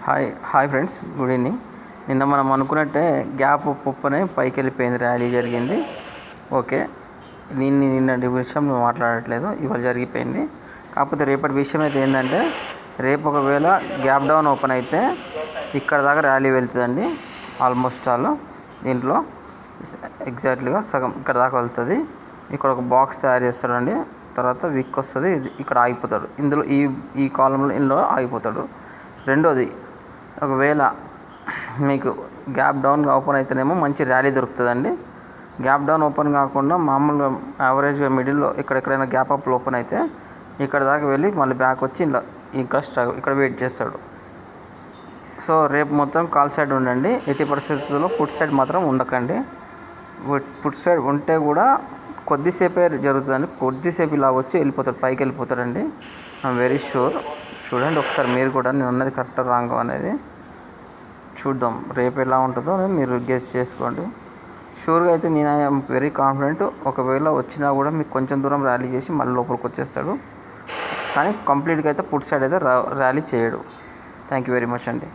Hi friends, good evening. నిన్న మనం అనుకున్నట్టే గ్యాప్ పొప్పనే పైకి వెళ్ళిపోయింది, ర్యాలీ జరిగింది. ఓకే, నిన్నటి విషయం మేము మాట్లాడట్లేదు, ఇవాళ జరిగిపోయింది. కాకపోతే రేపటి విషయం అయితే ఏంటంటే, రేపు ఒకవేళ గ్యాప్ డౌన్ ఓపెన్ అయితే ఇక్కడ దాకా ర్యాలీ వెళ్తుందండి. ఆల్మోస్ట్ ఆల్ దీంట్లో ఎగ్జాక్ట్లీగా సగం ఇక్కడ దాకా వెళ్తుంది. ఇక్కడ ఒక బాక్స్ తయారు చేస్తాడండి. తర్వాత విక్ వస్తుంది, ఇక్కడ ఆగిపోతాడు. ఇందులో ఈ కాలంలో ఇందులో ఆగిపోతాడు. రెండోది, ఒకవేళ మీకు గ్యాప్ డౌన్ ఓపెన్ అయితేనేమో మంచి ర్యాలీ దొరుకుతుందండి. గ్యాప్ డౌన్ ఓపెన్ కాకుండా మామూలుగా యావరేజ్గా మిడిల్లో ఎక్కడెక్కడైనా గ్యాప్ అప్ ఓపెన్ అయితే ఇక్కడ దాకా వెళ్ళి మళ్ళీ బ్యాక్ వచ్చి ఇక్కడ వెయిట్ చేస్తాడు. సో రేపు మొత్తం కాల్ సైడ్ ఉండండి. ఎట్టి పరిస్థితుల్లో పుట్ సైడ్ మాత్రం ఉండకండి. పుట్ సైడ్ ఉంటే కూడా కొద్దిసేపే జరుగుతుందండి. కొద్దిసేపు ఇలా వచ్చి వెళ్ళిపోతాడు, పైకి వెళ్ళిపోతాడండి. I'm very sure. చూడండి ఒకసారి మీరు కూడా, నేను ఉన్నది కరెక్ట్ రాంగ్ అనేది చూద్దాం. రేపు ఎలా ఉంటుందో మీరు గెస్ చేసుకోండి. షూర్గా అయితే నేను ఐఎమ్ వెరీ కాన్ఫిడెంట్. ఒకవేళ వచ్చినా కూడా మీకు కొంచెం దూరం ర్యాలీ చేసి మళ్ళీ లోపలికి వచ్చేస్తాడు. కానీ కంప్లీట్గా అయితే పుట్ సైడ్ అయితే ర్యాలీ చేయడు. థ్యాంక్ యూ వెరీ మచ్ అండి.